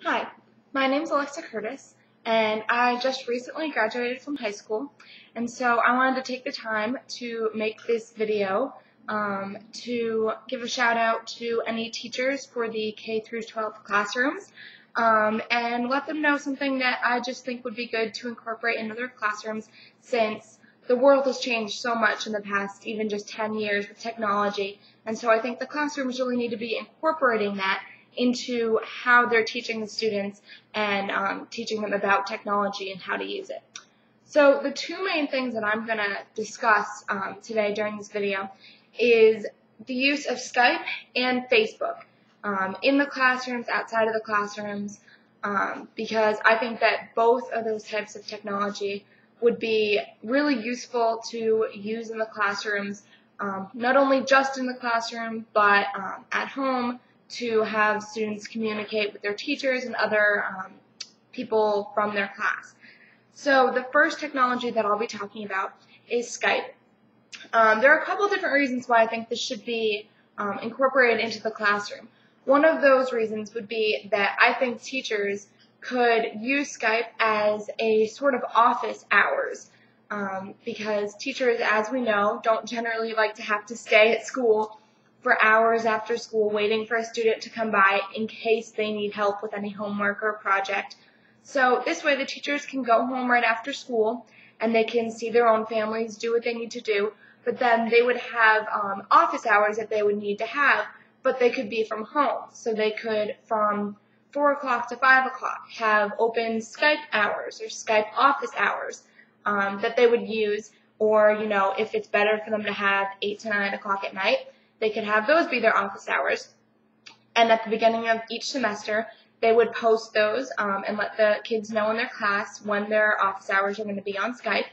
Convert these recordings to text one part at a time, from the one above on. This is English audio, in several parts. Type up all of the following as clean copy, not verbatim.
Hi, my name is Alexa Curtis, and I just recently graduated from high school, and so I wanted to take the time to make this video to give a shout out to any teachers for the K through 12 classrooms and let them know something that I just think would be good to incorporate in other classrooms since the world has changed so much in the past, even just 10 years with technology, and so I think the classrooms really need to be incorporating that into how they're teaching the students and teaching them about technology and how to use it. So the two main things that I'm going to discuss today during this video is the use of Skype and Facebook in the classrooms, outside of the classrooms, because I think that both of those types of technology would be really useful to use in the classrooms, not only just in the classroom, but at home, to have students communicate with their teachers and other people from their class. So the first technology that I'll be talking about is Skype. There are a couple different reasons why I think this should be incorporated into the classroom. One of those reasons would be that I think teachers could use Skype as a sort of office hours because teachers, as we know, don't generally like to have to stay at school for hours after school waiting for a student to come by in case they need help with any homework or project. So this way the teachers can go home right after school and they can see their own families, do what they need to do, but then they would have office hours that they would need to have, but they could be from home. So they could, from 4 o'clock to 5 o'clock, have open Skype hours or Skype office hours that they would use, or, you know, if it's better for them to have 8 to 9 o'clock at night, they could have those be their office hours. And at the beginning of each semester, they would post those and let the kids know in their class when their office hours are going to be on Skype.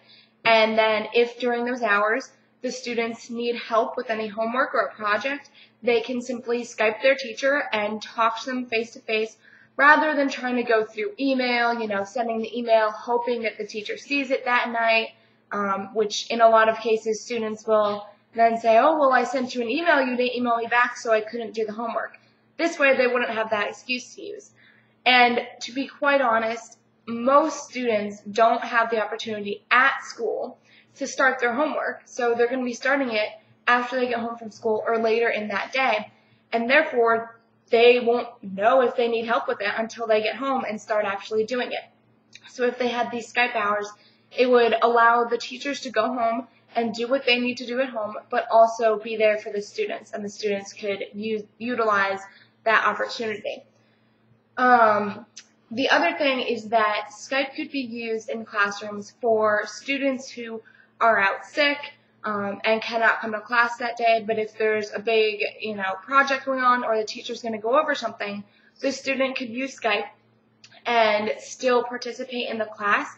And then if during those hours the students need help with any homework or a project, they can simply Skype their teacher and talk to them face to face rather than trying to go through email, you know, sending the email, hoping that the teacher sees it that night, which in a lot of cases students will then say, oh, well, I sent you an email, you didn't email me back, so I couldn't do the homework. This way they wouldn't have that excuse to use. And to be quite honest, most students don't have the opportunity at school to start their homework, so they're going to be starting it after they get home from school or later in that day, and therefore they won't know if they need help with it until they get home and start actually doing it. So if they had these Skype hours, it would allow the teachers to go home and do what they need to do at home, but also be there for the students, and the students could utilize that opportunity. The other thing is that Skype could be used in classrooms for students who are out sick and cannot come to class that day, but if there's a big, project going on or the teacher's going to go over something, the student could use Skype and still participate in the class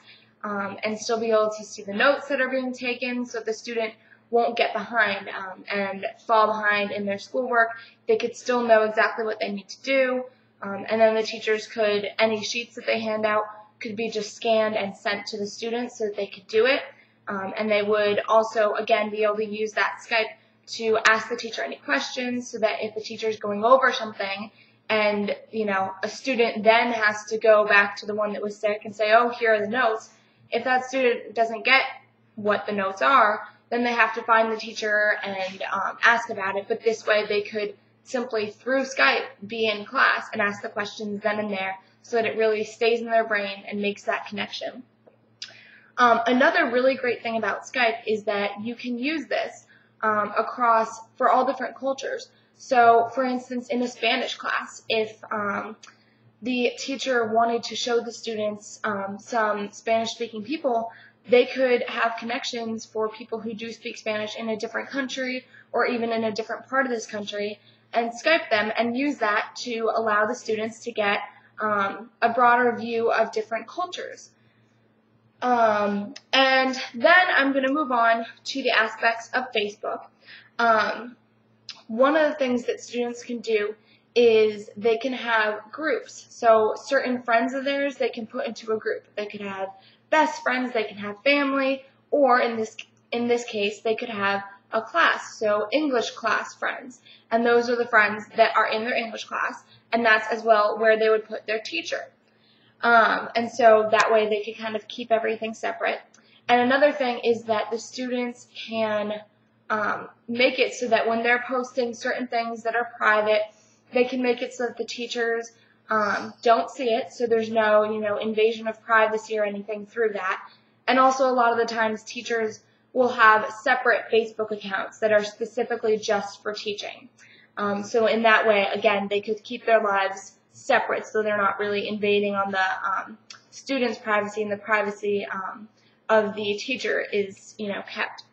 and still be able to see the notes that are being taken so the student won't get behind and fall behind in their schoolwork. They could still know exactly what they need to do, and then the teachers could, any sheets that they hand out could be just scanned and sent to the students so that they could do it, and they would also, again, be able to use that Skype to ask the teacher any questions so that if the teacher is going over something and, a student then has to go back to the one that was sick and say, oh, here are the notes, if that student doesn't get what the notes are, then they have to find the teacher and ask about it. But this way they could simply, through Skype, be in class and ask the questions then and there so that it really stays in their brain and makes that connection. Another really great thing about Skype is that you can use this for all different cultures. So, for instance, in a Spanish class, if the teacher wanted to show the students some Spanish-speaking people, they could have connections for people who do speak Spanish in a different country or even in a different part of this country and Skype them and use that to allow the students to get a broader view of different cultures. And then I'm going to move on to the aspects of Facebook. One of the things that students can do is they can have groups. So certain friends of theirs they can put into a group. They could have best friends, they can have family, or in this case they could have a class, so English class friends. And those are the friends that are in their English class, and that's as well where they would put their teacher. And so that way they could kind of keep everything separate. And another thing is that the students can make it so that when they're posting certain things that are private, they can make it so that the teachers don't see it, so there's no, invasion of privacy or anything through that. And also a lot of the times teachers will have separate Facebook accounts that are specifically just for teaching. So in that way, again, they could keep their lives separate so they're not really invading on the students' privacy, and the privacy of the teacher is, kept.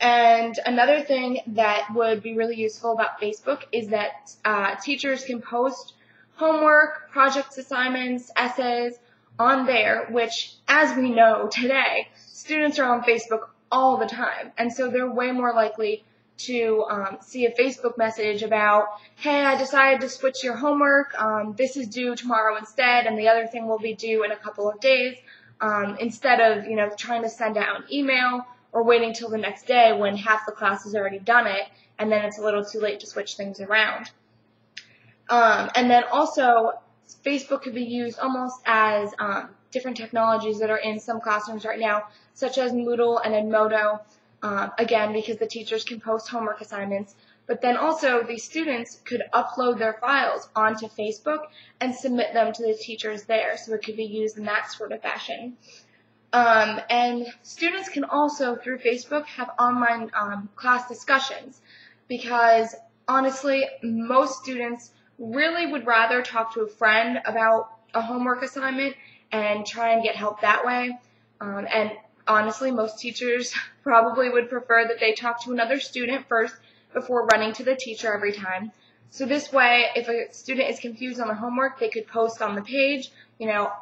And another thing that would be really useful about Facebook is that teachers can post homework, project assignments, essays on there, which, as we know today, students are on Facebook all the time. And so they're way more likely to see a Facebook message about, hey, I decided to switch your homework. This is due tomorrow instead, and the other thing will be due in a couple of days, instead of, trying to send out an email or waiting till the next day when half the class has already done it, and then it's a little too late to switch things around. And then also, Facebook could be used almost as different technologies that are in some classrooms right now, such as Moodle and Edmodo, again, because the teachers can post homework assignments. But then also, the students could upload their files onto Facebook and submit them to the teachers there, so it could be used in that sort of fashion. And students can also, through Facebook, have online class discussions, because honestly, most students really would rather talk to a friend about a homework assignment and try and get help that way. And honestly, most teachers probably would prefer that they talk to another student first before running to the teacher every time. So this way, if a student is confused on the homework, they could post on the page,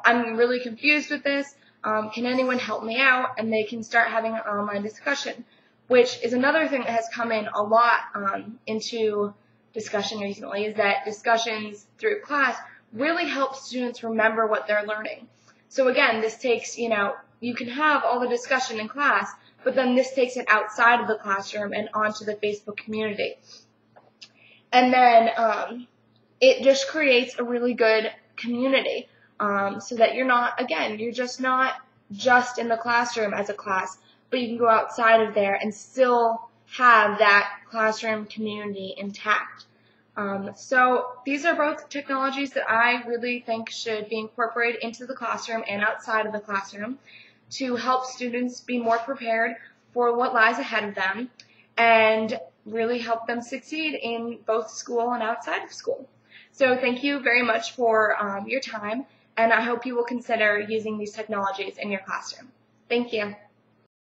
I'm really confused with this. Can anyone help me out? And they can start having an online discussion, which is another thing that has come in a lot into discussion recently, is that discussions through class really help students remember what they're learning. So again, this takes, you can have all the discussion in class, but then this takes it outside of the classroom and onto the Facebook community. And then it just creates a really good community. So that you're just not just in the classroom as a class, but you can go outside of there and still have that classroom community intact. So these are both technologies that I really think should be incorporated into the classroom and outside of the classroom to help students be more prepared for what lies ahead of them and really help them succeed in both school and outside of school. So thank you very much for your time. And I hope you will consider using these technologies in your classroom. Thank you.